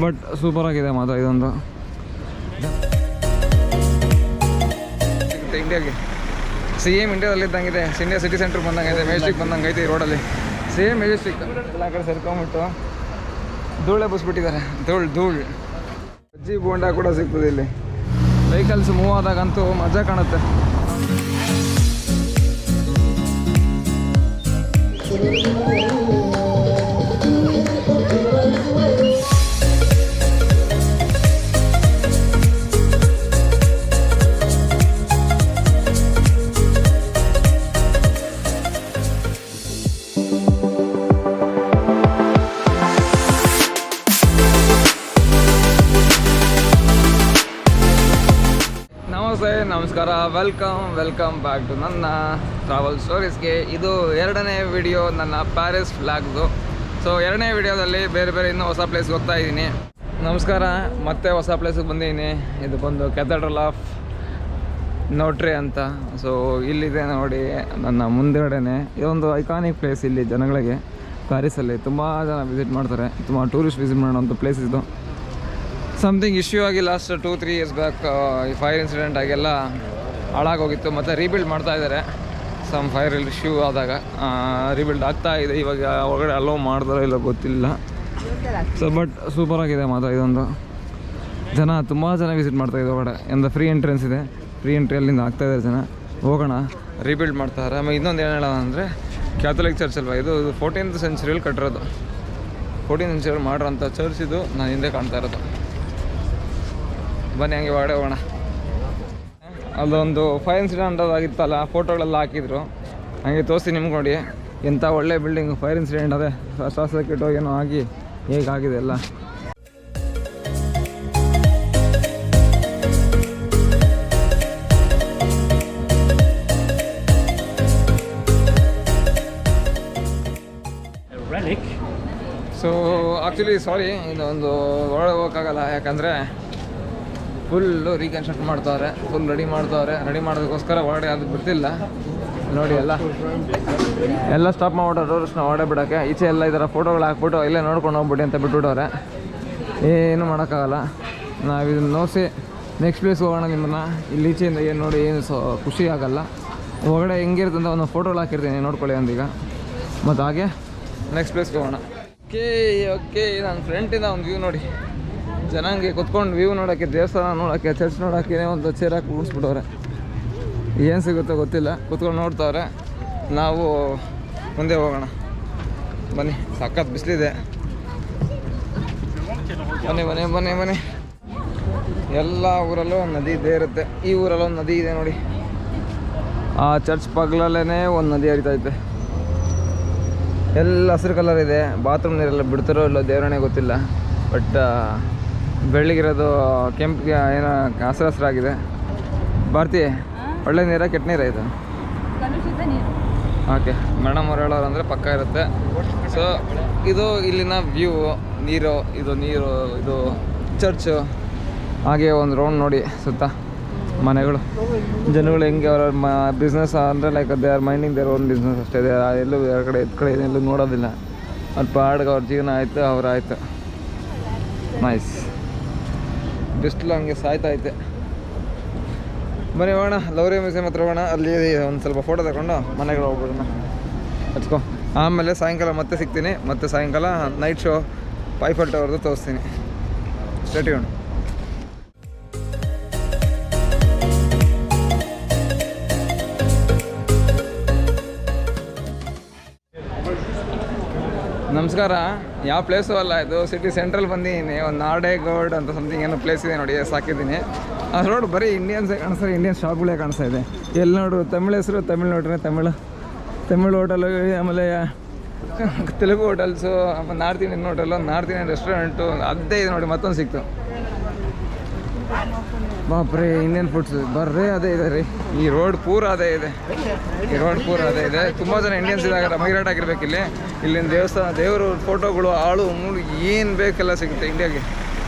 But super ಆಗಿದೆ ಮಾತ್ರ ಇದೊಂದು ಇಂಡಿಯಾಗೆ ಸೇಮ್ ಇಂಡಿಯಾದಲ್ಲಿ ಇದ್ದಂಗಿದೆ. ಇಂಡಿಯಾ ಸಿಟಿ ಸೆಂಟ್ರ್ ಬಂದಂಗಿದೆ, ಮೆಜೆಸ್ಟಿಕ್ ಬಂದಂಗೆ ಐತೆ ಈ ರೋಡಲ್ಲಿ. ಸೇಮ್ ಮೆಜೆಸ್ಟಿಕ್ ಎಲ್ಲ ಕಡೆ ಸೇರ್ಕೊಂಬಿಟ್ಟು ಧೂಳೆ ಬಸ್ಬಿಟ್ಟಿದ್ದಾರೆ. ಧೂಳು ಬಜ್ಜಿ ಬೋಂಡ ಕೂಡ ಸಿಗ್ತದೆ ಇಲ್ಲಿ. ವೆಹಿಕಲ್ಸ್ ಮೂವ್ ಆದಾಗಂತೂ ಮಜಾ ಕಾಣುತ್ತೆ. ನಮಸ್ಕಾರ, ವೆಲ್ಕಮ್ ಬ್ಯಾಕ್ ಟು ನನ್ನ ಟ್ರಾವೆಲ್ ಸ್ಟೋರೀಸ್ಗೆ. ಇದು 2ನೇ ವಿಡಿಯೋ ನನ್ನ ಪ್ಯಾರಿಸ್ ಫ್ಲಾಗ್ದು. ಸೊ 2ನೇ ವಿಡಿಯೋದಲ್ಲಿ ಬೇರೆ ಇನ್ನೂ ಹೊಸ ಪ್ಲೇಸ್ಗೆ ಹೋಗ್ತಾ ಇದ್ದೀನಿ. ನಮಸ್ಕಾರ, ಮತ್ತೆ ಹೊಸ ಪ್ಲೇಸಿಗೆ ಬಂದಿದ್ದೀನಿ. ಇದು ಬಂದು ಕ್ಯಾಥೆಡ್ರಲ್ ಆಫ್ ನೋಟ್ರೆ ಅಂತ. ಸೊ ಇಲ್ಲಿದೆ ನೋಡಿ ನನ್ನ ಮುಂದೆಗಡೆನೆ. ಇದೊಂದು ಐಕಾನಿಕ್ ಪ್ಲೇಸ್. ಇಲ್ಲಿ ಜನಗಳಿಗೆ ಪ್ಯಾರಿಸಲ್ಲಿ ತುಂಬ ಜನ ವಿಸಿಟ್ ಮಾಡ್ತಾರೆ. ತುಂಬ ಟೂರಿಸ್ಟ್ ವಿಸಿಟ್ ಮಾಡೋಂಥ ಪ್ಲೇಸ್ ಇದು. ಸಮಥಿಂಗ್ ಇಶ್ಯೂ ಆಗಿ ಲಾಸ್ಟ್ 2-3 ಇಯರ್ಸ್ ಬ್ಯಾಕ್ ಈ ಫೈರ್ ಇನ್ಸಿಡೆಂಟ್ ಆಗೆಲ್ಲ ಹಾಳಾಗೋಗಿತ್ತು. ಮತ್ತು ರೀಬಿಲ್ಡ್ ಮಾಡ್ತಾ ಇದ್ದಾರೆ. ಸಮ್ ಫೈರ್ ಇಶ್ಯೂ ಆದಾಗ ರೀಬಿಲ್ಡ್ ಆಗ್ತಾ ಇದೆ. ಇವಾಗ ಒಳಗಡೆ ಅಲೋ ಮಾಡ್ತಾರೋ ಇಲ್ಲ ಗೊತ್ತಿಲ್ಲ. ಸೊ ಬಟ್ ಸೂಪರ್ ಆಗಿದೆ ಮಾತ್ರ ಇದೊಂದು. ತುಂಬ ಜನ ವಿಸಿಟ್ ಮಾಡ್ತಾಯಿದ್ದೆ ಒಳಗಡೆ. ಎಂದು ಫ್ರೀ ಎಂಟ್ರೆನ್ಸ್ ಇದೆ. ಫ್ರೀ ಎಂಟ್ರಿ ಅಲ್ಲಿಂದ ಆಗ್ತಾಯಿದ್ದಾರೆ ಜನ. ಹೋಗೋಣ, ರೀಬಿಲ್ಡ್ ಮಾಡ್ತಾರೆ. ಆಮೇಲೆ ಇನ್ನೊಂದು ಏನು ಹೇಳೋಣ ಅಂದರೆ, ಕ್ಯಾಥೋಲಿಕ್ ಚರ್ಚ್ ಅಲ್ವಾ ಇದು 14th ಸೆಂಚುರಿಯಲ್ಲಿ ಕಟ್ಟಿರೋದು. 14th ಸೆಂಚುರಿಯಲ್ಲಿ ಮಾಡಿರೋಂಥ ಚರ್ಚ್ ಇದು. ನಾನು ಹಿಂದೆ ಕಾಣ್ತಾ ಇರೋದು. ಬನ್ನಿ ಹಂಗೆ ಒಳಗಡೆ ಹೋಗೋಣ. ಅದೊಂದು ಫೈರ್ ಇನ್ಸಿಡೆಂಟ್ ಆಗಿತ್ತಲ್ಲ, ಫೋಟೋಗಳೆಲ್ಲ ಹಾಕಿದ್ರು. ಹಾಗೆ ತೋರಿಸಿ ನಿಮ್ಗೆ ನೋಡಿ. ಎಂಥ ಒಳ್ಳೆ ಬಿಲ್ಡಿಂಗ್. ಫೈರ್ ಇನ್ಸಿಡೆಂಟ್ ಅದೇ ಶಾರ್ಟ್ ಸರ್ಕ್ಯೂಟ್ ಏನೋ ಆಗಿ ಹೇಗಾಗಿದೆ ಎಲ್ಲ. ಸೊ ಆ್ಯಕ್ಚುಲಿ ಸಾರಿ, ಇದೊಂದು ಒಳಗೆ ಹೋಗೋಕ್ಕಾಗಲ್ಲ. ಯಾಕಂದರೆ ಫುಲ್ಲು ರೀಕನ್ಸ್ಟ್ರಕ್ಟ್ ಮಾಡ್ತಾವ್ರೆ. ಫುಲ್ ರೆಡಿ ಮಾಡೋದಕ್ಕೋಸ್ಕರ ಒಳಗಡೆ ಅದು ಬಿಡ್ತಿಲ್ಲ ನೋಡಿ. ಎಲ್ಲ ಸ್ಟಾಪ್ ಮಾಡ್ಬಿಟ್ಟು ಟೂರಿಸ್ಟ್ನ ಒಳಗಡೆ ಬಿಡೋಕ್ಕೆ. ಈಚೆ ಎಲ್ಲ ಈ ಥರ ಫೋಟೋಗಳು ಹಾಕ್ಬಿಟ್ಟು ಇಲ್ಲೇ ನೋಡ್ಕೊಂಡು ಹೋಗ್ಬಿಡಿ ಅಂತ ಬಿಟ್ಬಿಟ್ಟವ್ರೆ. ಏನು ಮಾಡೋಕ್ಕಾಗಲ್ಲ. ನಾವು ಇದನ್ನು ನೋಡಿಸಿ ನೆಕ್ಸ್ಟ್ ಪ್ಲೇಸ್ಗೆ ಹೋಗೋಣ. ನಿಮ್ಮನ್ನು ಇಲ್ಲಿ ಈಚೆಯಿಂದ ಏನು ನೋಡಿ ಏನು ಖುಷಿ ಆಗೋಲ್ಲ. ಒಳಗಡೆ ಹೆಂಗಿರುತ್ತೆ ಅಂತ ಒಂದು ಫೋಟೋಗಳು ಹಾಕಿರ್ತೀನಿ, ನೋಡ್ಕೊಳ್ಳಿ ಅಂದೀಗ. ಮತ್ತು ಹಾಗೆ ನೆಕ್ಸ್ಟ್ ಪ್ಲೇಸ್ಗೆ ಹೋಗೋಣ. ಓಕೆ ನನ್ನ ಫ್ರೆಂಟಿಂದ ಒಂದು ವ್ಯೂ ನೋಡಿ. ಜನಂಗೆ ಕುತ್ಕೊಂಡು ವ್ಯೂ ನೋಡೋಕ್ಕೆ, ದೇವಸ್ಥಾನ ನೋಡೋಕ್ಕೆ, ಚರ್ಚ್ ನೋಡೋಕ್ಕೆ ಒಂದು ಚೇರ್ ಹಾಕಿ ಕೂಡಿಸ್ಬಿಟ್ಟವ್ರೆ. ಏನು ಸಿಗುತ್ತೋ ಗೊತ್ತಿಲ್ಲ. ಕುತ್ಕೊಂಡು ನೋಡ್ತಾವ್ರೆ. ನಾವು ಮುಂದೆ ಹೋಗೋಣ ಬನ್ನಿ. ಸಖತ್ ಬಿಸಿಲಿದೆ. ಬನ್ನಿ. ಎಲ್ಲ ಊರಲ್ಲೂ ಒಂದು ನದಿ ಇದ್ದೇ ಇರುತ್ತೆ. ಈ ಊರಲ್ಲೂ ಒಂದು ನದಿ ಇದೆ ನೋಡಿ. ಆ ಚರ್ಚ್ ಪಕ್ಕದಲ್ಲೇ ಒಂದು ನದಿ ಹರಿತೈತೆ. ಎಲ್ಲ ಹಸಿರು ಕಲರ್ ಇದೆ. ಬಾತ್ರೂಮ್ ನೀರೆಲ್ಲ ಬಿಡ್ತಾರೋ ಇಲ್ಲ ದೇವರಣೆ ಗೊತ್ತಿಲ್ಲ. ಬಟ್ ಬೆಳ್ಳಿಗಿರೋದು ಕೆಂಪಿಗೆ ಏನೋ ಹಸಿರಾಗಿದೆ. ಭಾರತಿ, ಒಳ್ಳೆ ನೀರ ಕೆಟ್ಟ ನೀರ ಇದು? ಓಕೆ, ಮೇಡಮ್ ಅವ್ರು ಹೇಳೋರು ಅಂದರೆ ಪಕ್ಕ ಇರುತ್ತೆ. ಸೊ ಇದು ಇಲ್ಲಿನ ವ್ಯೂ. ಇದು ಚರ್ಚು. ಹಾಗೆ ಒಂದು ರೌಂಡ್ ನೋಡಿ ಸುತ್ತ ಮನೆಗಳು, ಜನಗಳು ಹೆಂಗೆ ಅವ್ರ ಬಿಸ್ನೆಸ್ ಅಂದರೆ like they are minding their own business ಅಷ್ಟೇ. ಎಲ್ಲೂ ಎರಡು ಕಡೆ ಎಲ್ಲೂ ನೋಡೋದಿಲ್ಲ. ಅವ್ರ ಪಾಡ್ಗೆ ಅವ್ರ ಜೀವನ ಆಯಿತು, ಅವರಾಯಿತು. ನೈಸ್. ಬಿಸಿಲು ಹಂಗೆ ಸಾಯ್ತೈತೆ. ಬನ್ನಿ ಹೋಗೋಣ, ಲವ್ರಿ ಮ್ಯೂಸಿಯಂ ಹತ್ರ ಹೋಗೋಣ. ಅಲ್ಲಿ ಒಂದು ಸ್ವಲ್ಪ ಫೋಟೋ ತಗೊಂಡು ಮನೆಗಳು ಹೋಗ್ಬಿಡೋಣ. ಹಚ್ಕೊ. ಆಮೇಲೆ ಸಾಯಂಕಾಲ ಮತ್ತೆ ಸಿಗ್ತೀನಿ. ಮತ್ತೆ ಸಾಯಂಕಾಲ ನೈಟ್ ಶೋ ಐಫೆಲ್ ಟವರ್ದು ತೋರಿಸ್ತೀನಿ. Stay tuned. ನಮಸ್ಕಾರ. ಯಾವ ಪ್ಲೇಸು ಅಲ್ಲ, ಇದು ಸಿಟಿ ಸೆಂಟ್ರಲ್ಲಿ ಬಂದಿದ್ದೀನಿ. ಒಂದು ನಾಡೇಗೌಡ್ ಅಂತ ಸಮಥಿಂಗ್ ಏನೋ ಪ್ಲೇಸ್ ಇದೆ ನೋಡಿ, ಸಾಕಿದ್ದೀನಿ. ಆ ರೋಡ್ ಬರೀ ಇಂಡಿಯನ್ಸೇ ಕಾಣಿಸ್ತಾರೆ. ಇಂಡಿಯನ್ ಶಾಪ್ಗಳೇ ಕಾಣಿಸ್ತಾ ಇದೆ. ಎಲ್ಲಿ ನೋಡು ತಮಿಳ್ ಹೆಸರು, ತಮಿಳ್ ನೋಡ್ರೆ ತಮಿಳ್ ಹೋಟೆಲು, ಆಮೇಲೆ ತೆಲುಗು ಹೋಟೆಲ್ಸು, ಆಮೇಲೆ north Indian hotel, north Indian restaurant ಅದೇ ಇದೆ ನೋಡಿ. ಮತ್ತೊಂದು ಸಿಕ್ತು. ಬಾಪ್ರೆ, ಇಂಡಿಯನ್ ಫುಡ್ಸ್ ಬರ್ರಿ ಅದೇ ಇದೆ ರೀ. ಈ ರೋಡ್ ಪೂರ ಅದೇ ಇದೆ. ತುಂಬ ಜನ ಇಂಡಿಯನ್ಸ್ ಇದಾಗ ಮೈಗ್ರೇಟ್ ಆಗಿರ್ಬೇಕು ಇಲ್ಲಿ. ಇಲ್ಲಿನ ದೇವಸ್ಥಾನ, ದೇವರು ಫೋಟೋಗಳು, ಆಳು ಮೂಳು ಏನು ಬೇಕೆಲ್ಲ ಸಿಗುತ್ತೆ ಇಂಡಿಯಾಗೆ.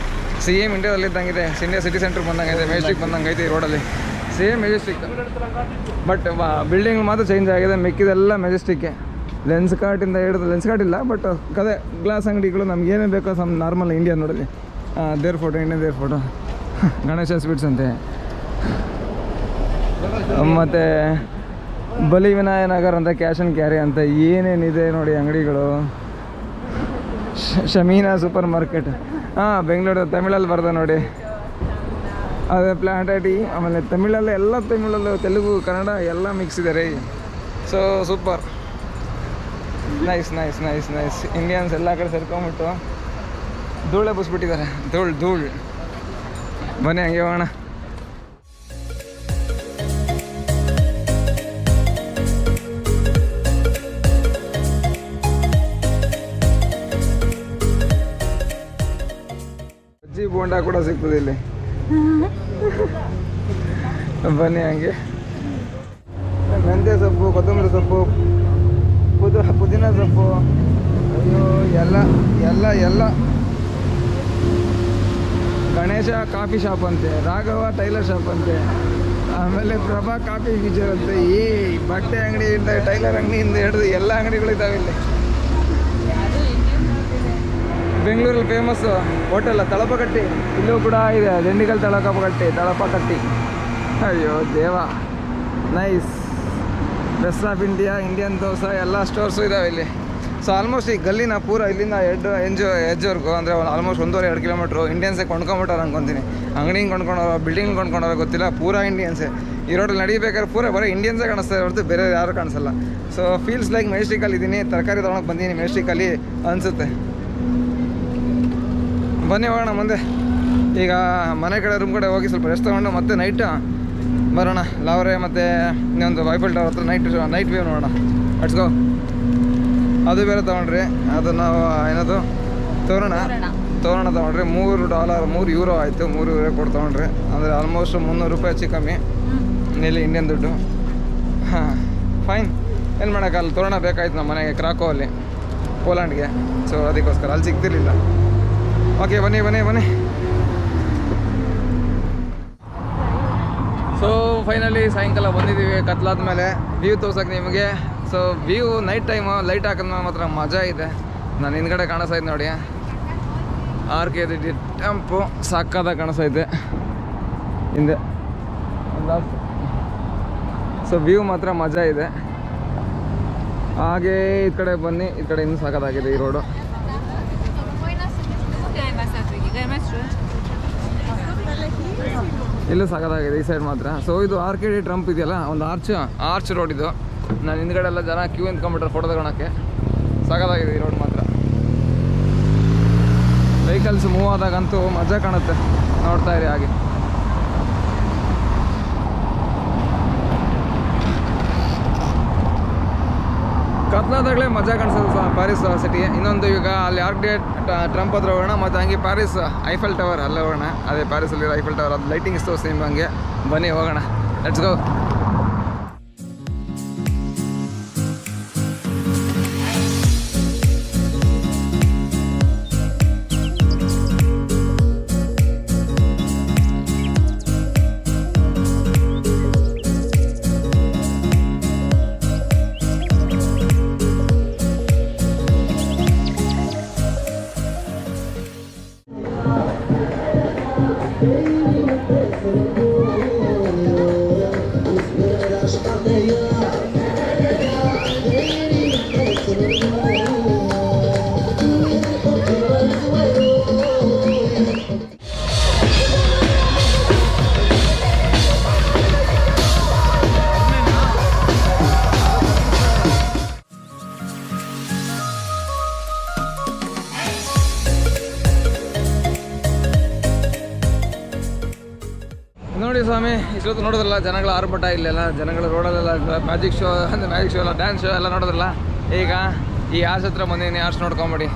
ಸೇಮ್ ಇಂಡಿಯಾದಲ್ಲಿ ಇದ್ದಂಗಿದೆ. ಇಂಡಿಯಾ ಸಿಟಿ ಸೆಂಟ್ರ್ ಬಂದಂಗಿದೆ, ಮೆಜೆಸ್ಟಿಕ್ ಬಂದಂಗೆ ಐತೆ ಈ ರೋಡಲ್ಲಿ. Same Majestic. ಬಟ್ ಬಿಲ್ಡಿಂಗ್ ಮಾತ್ರ ಚೇಂಜ್ ಆಗಿದೆ. ಮಿಕ್ಕಿದೆಲ್ಲ ಮೆಜೆಸ್ಟಿಕ್ಕೆ. ಲೆನ್ಸ್ ಕಾರ್ಟಿಂದ ಹಿಡಿದು, ಲೆನ್ಸ್ ಕಾರ್ಟ್ ಇಲ್ಲ ಬಟ್ ಅದೇ ಗ್ಲಾಸ್ ಅಂಗಡಿಗಳು, ನಮ್ಗೇನೇ ಬೇಕೋ ನಾರ್ಮಲ್ ಇಂಡಿಯನ್ ನೋಡಲಿ ದೇವ್ರ ಫೋಟೋ, ಇಂಡಿಯನ್ ದೇವ್ರ ಫೋಟೋ, ಗಣೇಶ ಸ್ವೀಟ್ಸ್ ಅಂತೆ. ಮತ್ತು ಬಲಿ ವಿನಾಯನಗರ್ ಅಂತ, ಕ್ಯಾಶ್ ಆ್ಯಂಡ್ ಕ್ಯಾರಿ ಅಂತ ಏನೇನಿದೆ ನೋಡಿ ಅಂಗಡಿಗಳು. ಶಮೀನಾ ಸೂಪರ್ ಮಾರ್ಕೆಟ್, ಬೆಂಗಳೂರು ತಮಿಳಲ್ಲಿ ಬರ್ದೆ ನೋಡಿ. ಅದೇ ಪ್ಲಾಂಟ್ ಐಟಿ, ಆಮೇಲೆ ತಮಿಳಲ್ಲಿ ಎಲ್ಲ, ತಮಿಳಲ್ಲೂ ತೆಲುಗು ಕನ್ನಡ ಎಲ್ಲ ಮಿಕ್ಸ್ ಇದೆ ರೀ. So super, nice nice nice nice. Indians ಎಲ್ಲ ಕಡೆ ಸೇರ್ಕೊಂಬಿಟ್ಟು ಧೂಳೆ ಬಸ್ಬಿಟ್ಟಿದ್ದಾರೆ, ಧೂಳು. ಬನ್ನಿ ಹಂಗೆ ಹೋಗೋಣ. ಬಜ್ಜಿ ಬೋಂಡ ಕೂಡ ಸಿಗ್ತದೆ ಇಲ್ಲಿ. ಬನ್ನಿ ಹಂಗೆ. ಮೆಂತ್ಯ ಸೊಪ್ಪು, ಕೊತ್ತಂಬರಿ ಸೊಪ್ಪು, ಪುದೀನ ಸೊಪ್ಪು, ಅಯ್ಯೋ ಎಲ್ಲ. ಗಣೇಶ ಕಾಫಿ ಶಾಪ್ ಅಂತೆ, ರಾಘವ ಟೈಲರ್ ಶಾಪ್ ಅಂತೆ, ಆಮೇಲೆ ಪ್ರಭಾ ಕಾಫಿ ಫೀಚರ್ ಅಂತೆ. ಈ ಬಟ್ಟೆ ಅಂಗಡಿಯಿಂದ, ಟೈಲರ್ ಅಂಗಡಿಯಿಂದ ಹಿಡಿದು ಎಲ್ಲ ಅಂಗಡಿಗಳಿದ್ದಾವೆ ಇಲ್ಲಿ. ಬೆಂಗಳೂರಲ್ಲಿ ಫೇಮಸ್ ಹೋಟೆಲ್ ತಳಪಕಟ್ಟಿ, ಇಲ್ಲೂ ಕೂಡ ಇದೆ. ದಿಂಡಿಗಲ್ ತಳಪಕಟ್ಟಿ. ಅಯ್ಯೋ ದೇವ, nice. Best of India, Indian dosa ಎಲ್ಲ ಸ್ಟೋರ್ಸು ಇದ್ದಾವೆ ಇಲ್ಲಿ. ಸೊ ಆಲ್ಮೋಸ್ಟ್ ಈ ಗಲ್ಲಿನ ಪೂರ ಇಲ್ಲಿಂದ ಎಡ್ಜ್ವರೆಗೂ ಅಂದರೆ ಆಲ್ಮೋಸ್ಟ್ 1.5-2 ಕಿಲೋಮೀಟ್ರು ಇಂಡಿಯನ್ಸೇ ಕೊಂಡ್ಕೊಂಬಿಟ್ಟಾರೆ ಅನ್ಕೊತೀನಿ. ಅಂಗಡಿ ಕೊಂಡ್ಕೊಂಡವ್ರು, ಬಿಲ್ಡಿಂಗ್ ಕೊಂಡ್ಕೊಂಡವ್ರು ಗೊತ್ತಿಲ್ಲ, ಪೂರ ಇಂಡಿಯನ್ಸೇ. ಈ ರೋಡಲ್ಲಿ ನಡಿಬೇಕಾದ್ರೆ ಪೂರ ಬರೀ ಇಂಡಿಯನ್ಸೇ ಕಾಣಿಸ್ತಾರೆ ಹೊರತು ಬೇರೆ ಯಾರು ಕಾಣಿಸಲ್ಲ. ಸೊ ಫೀಲ್ಸ್ ಲೈಕ್ ಮೆಜೆಸ್ಟಿಕಲ್ಲಿ ಇದ್ದೀನಿ, ತರಕಾರಿ ತೊಗೊಳಕ್ಕೆ ಬಂದೀನಿ ಮೆಜೆಸ್ಟಿಕಲ್ಲಿ ಅನಿಸುತ್ತೆ. ಬನ್ನಿ ಹೋಗೋಣ ಮುಂದೆ. ಈಗ ಮನೆ ಕಡೆ ರೂಮ್ ಕಡೆ ಹೋಗಿ ಸ್ವಲ್ಪ ರೆಸ್ಟ್ ತೊಗೊಂಡು ಮತ್ತೆ ನೈಟ್ ಬರೋಣ. ಲಾವ್ರೆ ಮತ್ತು ಇನ್ನೊಂದು ಐಫೆಲ್ ಟವರ್ ಹತ್ರ ನೈಟ್ ವ್ಯೂ ನೋಡೋಣ. Let's go. ಅದು ಬೇರೆ ತೊಗೊಂಡ್ರಿ, ಅದು ನಾವು ಏನದು ತೋರಣ ತೊಗೊಂಡ್ರಿ. $3 ಆಯಿತು. €3 ಕೊಟ್ಟು ತೊಗೊಂಡ್ರಿ, ಅಂದರೆ ಆಲ್ಮೋಸ್ಟ್ ₹300 ಹೆಚ್ಚು ಕಮ್ಮಿ ಇಲ್ಲಿ ಇಂಡಿಯನ್ ದುಡ್ಡು. ಹಾಂ ಫೈನ್, ಏನು ಮಾಡೋಕ್ಕಲ್ಲ. ತೋರಣ ಬೇಕಾಯ್ತು ನಮ್ಮ ಮನೆಗೆ ಕ್ರಾಕೋವಲ್ಲಿ, ಪೋಲ್ಯಾಂಡ್ಗೆ. ಸೊ ಅದಕ್ಕೋಸ್ಕರ ಅಲ್ಲಿ ಸಿಗ್ತಿರ್ಲಿಲ್ಲ. ಓಕೆ ಬನ್ನಿ. ಸೊ ಫೈನಲಿ ಸಾಯಂಕಾಲ ಬಂದಿದ್ದೀವಿ ಕತ್ಲಾದ ಮೇಲೆ. ವ್ಯೂ ತೋರ್ಸಕ್ಕೆ ನಿಮಗೆ. So view night time light ಹಾಕಿದ್ಮೇಲೆ ಮಾತ್ರ ಮಜಾ ಇದೆ. ನಾನು ಹಿಂದ್ಗಡೆ ಕಾಣಿಸ್ತೈತೆ ನೋಡಿ, RK ಟೆಂಪು ಸಾಕಾದಾಗ ಕಾಣಿಸ್ತೈತೆ ಹಿಂದೆ. ಸೊ ವ್ಯೂ ಮಾತ್ರ ಮಜಾ ಇದೆ. ಹಾಗೇ ಈ ಕಡೆ ಬನ್ನಿ, ಈ ಕಡೆ ಇನ್ನೂ ಸಾಕಾಗಿದೆ ಈ ರೋಡು. ಇಲ್ಲೂ ಸಾಕಾಗಿದೆ ಈ ಸೈಡ್ ಮಾತ್ರ. ಸೊ ಇದು RK ಟ್ರಂಪ್ ಇದೆಯಲ್ಲ, ಒಂದು ಆರ್ಚ್ ರೋಡ್ ಇದು. ನಾನು ಹಿಂದ್ಗಡೆ ಎಲ್ಲ ಜನ ಕ್ಯೂ ನಿಂತ್ಕೊಂಡ್ಬಿಟ್ರೆ ಫೋಟೋ ತಗೊಳಕ್ಕೆ. ಸಾಕಾಗಿದೆ ಈ ರೋಡ್ ಮಾತ್ರ. ವೆಹಿಕಲ್ಸ್ ಮೂವ್ ಆದಾಗಂತೂ ಮಜಾ ಕಾಣುತ್ತೆ, ನೋಡ್ತಾ ಇರಿ ಹಾಗೆ. ಕತ್ಲಾದಾಗಲೇ ಮಜಾ ಕಾಣಿಸೋದು ಪ್ಯಾರಿಸ್ ಸಿಟಿ. ಇನ್ನೊಂದು ಈಗ ಅಲ್ಲಿ RK ಟ್ರಂಪ್ ಹತ್ರ ಹೋಗೋಣ, ಮತ್ತು ಹಂಗೆ ಪ್ಯಾರಿಸ್ ಐಫೆಲ್ ಟವರ್ ಅಲ್ಲೇ ಹೋಗೋಣ. ಅದೇ ಪ್ಯಾರಿಸಲ್ಲಿರೋ ಐಫೆಲ್ ಟವರ್, ಅದು ಲೈಟಿಂಗ್ಸ್ ತೋರಿಸ್ತೀನಿ ನಿಮಗೆ. ಬನ್ನಿ ಹೋಗೋಣ, ಲೆಟ್ಸ್ ಗೋ. ನೋಡಿ ಸ್ವಾಮಿ, ಇಷ್ಟೊತ್ತು ನೋಡೋದ್ರಲ್ಲ ಜನಗಳ ಆರ್ಭಟ ಇಲ್ಲೆಲ್ಲ. ಜನಗಳ ರೋಡಲ್ಲೆಲ್ಲ ಮ್ಯಾಜಿಕ್ ಶೋ ಎಲ್ಲ, ಡ್ಯಾನ್ಸ್ ಶೋ ಎಲ್ಲ ನೋಡೋದ್ರಲ್ಲ. ಈಗ ಈ ಆರ್ಚ್ ಹತ್ರ ಬಂದಿದ್ದೀನಿ, ಆರ್ಚ್ ನೋಡ್ಕೊಂಬಿಡಿ.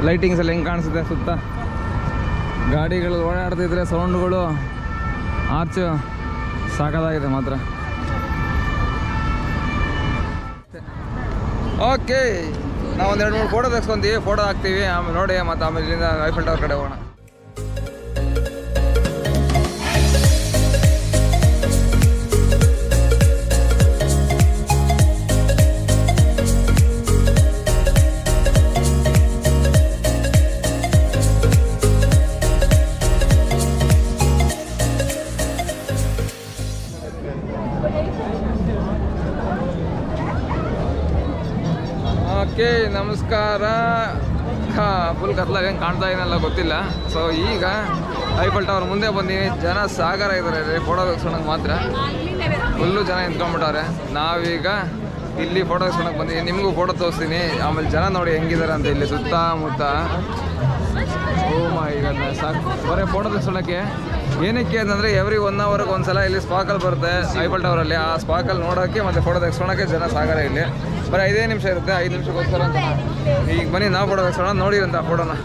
ಲೈಟಿಂಗ್ಸ್ ಎಲ್ಲ ಹೆಂಗೆ ಕಾಣಿಸುತ್ತೆ ಸುತ್ತ. ಗಾಡಿಗಳು ಓಡಾಡ್ತಿದ್ರೆ ಸೌಂಡ್ಗಳು, ಆರ್ಚ್ ಸಾಕಾಗಿದೆ ಮಾತ್ರ. ಓಕೆ, ನಾವು ಒಂದು 2-3 ಫೋಟೋ ತೆಗೆಸ್ಕೊಂತೀವಿ, ಫೋಟೋ ಹಾಕ್ತೀವಿ, ಆಮೇಲೆ ನೋಡಿ. ಮತ್ತು ಆಮೇಲೆ ಇಲ್ಲಿಂದ ಐಫೆಲ್ ಟವರ್ ಕಡೆ ಹೋಗೋಣ. ನಮಸ್ಕಾರ. ಫುಲ್ ಕತ್ಲಾಗ ಹೆಂಗೆ ಕಾಣ್ತಾ ಏನಲ್ಲ ಗೊತ್ತಿಲ್ಲ. ಸೊ ಈಗ ಐಫಲ್ ಟವರ್ ಮುಂದೆ ಬಂದೀನಿ. ಜನ ಸಾಗರ ಇದ್ದಾರೆ ಫೋಟೋ ತೆಗ್ಸ್ಕೊಳಕ್ಕೆ ಮಾತ್ರ. ಫುಲ್ಲು ಜನ ನಿಂತ್ಕೊಂಡ್ಬಿಟ್ಟವ್ರೆ. ನಾವೀಗ ಇಲ್ಲಿ ಫೋಟೋ ತೆಗ್ಸ್ಕೊಳಕ್ಕೆ ಬಂದೀನಿ. ನಿಮಗೂ ಫೋಟೋ ತೋರಿಸ್ತೀನಿ. ಆಮೇಲೆ ಜನ ನೋಡಿ ಹೆಂಗಿದ್ದಾರೆ ಅಂತ ಇಲ್ಲಿ ಸುತ್ತಮುತ್ತ. ಈಗ ಸಾಕು ಬರೀ ಫೋಟೋ ತೆಗ್ಸ್ಕೊಳಕ್ಕೆ. ಏನಕ್ಕೆ ಅಂತಂದರೆ ಎವ್ರಿ 1 ಅವರ್ಗೆ ಒಂದ್ಸಲ ಇಲ್ಲಿ ಸ್ಪಾಕಲ್ ಬರುತ್ತೆ ಐಫಲ್ ಟವರಲ್ಲಿ. ಆ ಸ್ಪಾಕಲ್ ನೋಡೋಕ್ಕೆ ಮತ್ತು ಫೋಟೋ ತೆಗ್ಸ್ಕೊಳಕ್ಕೆ ಜನ ಸಾಗರ ಇಲ್ಲಿ. ಬರೀ 5 ನಿಮಿಷ ಇರುತ್ತೆ. 5 ನಿಮಿಷಕ್ಕೋಸ್ಕರ ಅಂತ ಈಗ ಬನ್ನಿ ನಾವು ಫೋಟೋ ತೆಗ್ಸೋಣ. ನೋಡಿರಂತ ಫೋಟೋನ.